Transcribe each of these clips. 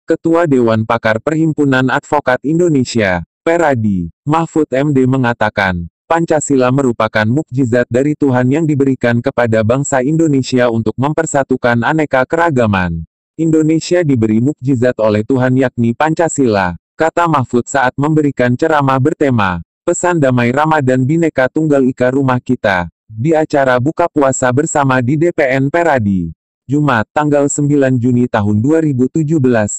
Ketua Dewan Pakar Perhimpunan Advokat Indonesia, Peradi, Mahfud MD mengatakan, Pancasila merupakan mukjizat dari Tuhan yang diberikan kepada bangsa Indonesia untuk mempersatukan aneka keragaman. Indonesia diberi mukjizat oleh Tuhan yakni Pancasila, kata Mahfud saat memberikan ceramah bertema, Pesan Damai Ramadan Bhinneka Tunggal Ika Rumah Kita, di acara buka puasa bersama di DPN Peradi. Jumat, tanggal 9 Juni tahun 2017,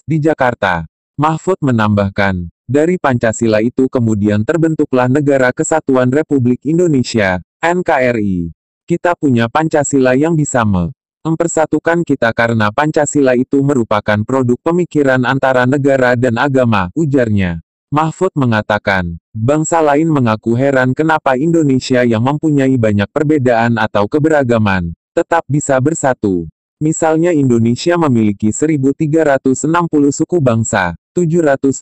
di Jakarta. Mahfud menambahkan, dari Pancasila itu kemudian terbentuklah Negara Kesatuan Republik Indonesia, NKRI. Kita punya Pancasila yang bisa mempersatukan kita karena Pancasila itu merupakan produk pemikiran antara negara dan agama, ujarnya. Mahfud mengatakan, bangsa lain mengaku heran kenapa Indonesia yang mempunyai banyak perbedaan atau keberagaman, tetap bisa bersatu. Misalnya Indonesia memiliki 1.360 suku bangsa, 726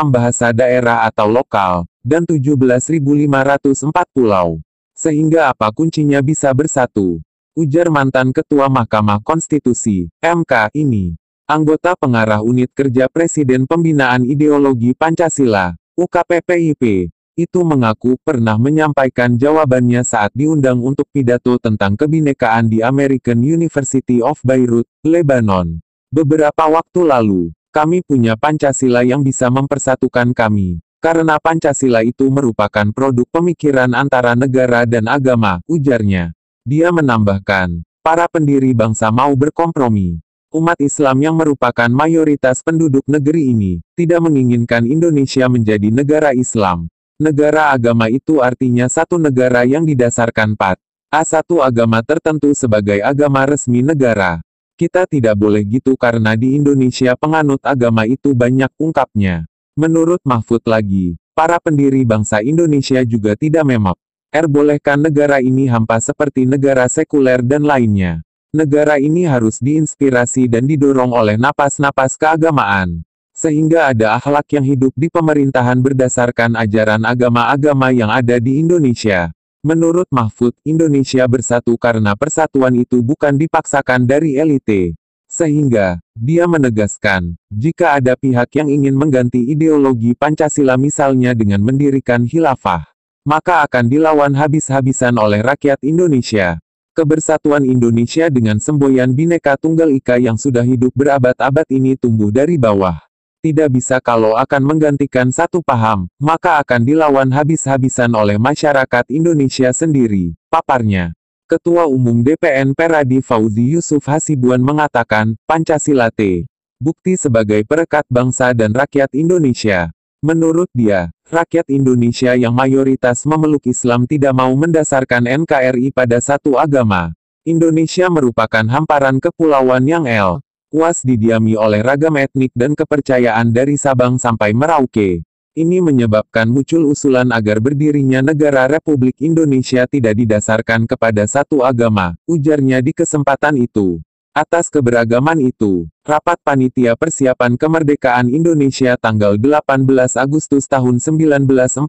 bahasa daerah atau lokal, dan 17.504 pulau. Sehingga apa kuncinya bisa bersatu? Ujar mantan Ketua Mahkamah Konstitusi, MK, ini. Anggota Pengarah Unit Kerja Presiden Pembinaan Ideologi Pancasila, UKPPIP. Itu mengaku pernah menyampaikan jawabannya saat diundang untuk pidato tentang kebinekaan di American University of Beirut, Lebanon. Beberapa waktu lalu, kami punya Pancasila yang bisa mempersatukan kami, karena Pancasila itu merupakan produk pemikiran antara negara dan agama, ujarnya. Dia menambahkan, para pendiri bangsa mau berkompromi. Umat Islam yang merupakan mayoritas penduduk negeri ini, tidak menginginkan Indonesia menjadi negara Islam. Negara agama itu artinya satu negara yang didasarkan satu agama tertentu sebagai agama resmi negara. Kita tidak boleh gitu karena di Indonesia penganut agama itu banyak, ungkapnya. Menurut Mahfud lagi, para pendiri bangsa Indonesia juga tidak bolehkan negara ini hampa seperti negara sekuler dan lainnya. Negara ini harus diinspirasi dan didorong oleh napas-napas keagamaan. Sehingga ada akhlak yang hidup di pemerintahan berdasarkan ajaran agama-agama yang ada di Indonesia. Menurut Mahfud, Indonesia bersatu karena persatuan itu bukan dipaksakan dari elite. Sehingga, dia menegaskan, jika ada pihak yang ingin mengganti ideologi Pancasila misalnya dengan mendirikan khilafah, maka akan dilawan habis-habisan oleh rakyat Indonesia. Kebersatuan Indonesia dengan semboyan Bhinneka Tunggal Ika yang sudah hidup berabad-abad ini tumbuh dari bawah. Tidak bisa kalau akan menggantikan satu paham, maka akan dilawan habis-habisan oleh masyarakat Indonesia sendiri, paparnya. Ketua Umum DPN Peradi Fauzi Yusuf Hasibuan mengatakan, Pancasila bukti sebagai perekat bangsa dan rakyat Indonesia. Menurut dia, rakyat Indonesia yang mayoritas memeluk Islam tidak mau mendasarkan NKRI pada satu agama. Indonesia merupakan hamparan kepulauan yang luas didiami oleh ragam etnik dan kepercayaan dari Sabang sampai Merauke. Ini menyebabkan muncul usulan agar berdirinya negara Republik Indonesia tidak didasarkan kepada satu agama, ujarnya di kesempatan itu. Atas keberagaman itu, Rapat Panitia Persiapan Kemerdekaan Indonesia tanggal 18 Agustus tahun 1945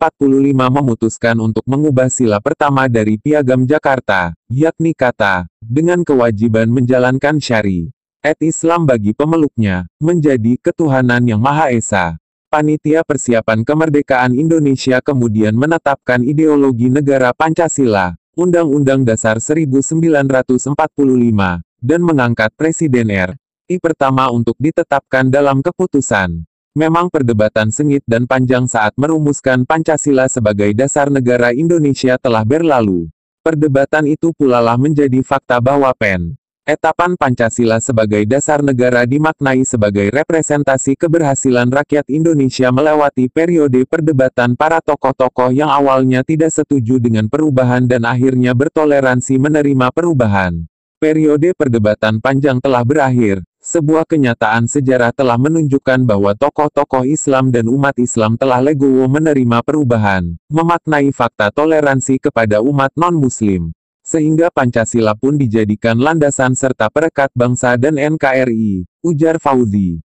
memutuskan untuk mengubah sila pertama dari Piagam Jakarta, yakni kata, dengan kewajiban menjalankan syariat Islam bagi pemeluknya, menjadi ketuhanan yang Maha Esa. Panitia Persiapan Kemerdekaan Indonesia kemudian menetapkan ideologi negara Pancasila, Undang-Undang Dasar 1945, dan mengangkat Presiden RI pertama untuk ditetapkan dalam keputusan. Memang perdebatan sengit dan panjang saat merumuskan Pancasila sebagai dasar negara Indonesia telah berlalu. Perdebatan itu pula lah menjadi fakta bahwa Etapan Pancasila sebagai dasar negara dimaknai sebagai representasi keberhasilan rakyat Indonesia melewati periode perdebatan para tokoh-tokoh yang awalnya tidak setuju dengan perubahan dan akhirnya bertoleransi menerima perubahan. Periode perdebatan panjang telah berakhir, sebuah kenyataan sejarah telah menunjukkan bahwa tokoh-tokoh Islam dan umat Islam telah legowo menerima perubahan, memaknai fakta toleransi kepada umat non-Muslim. Sehingga Pancasila pun dijadikan landasan serta perekat bangsa dan NKRI, ujar Fauzi.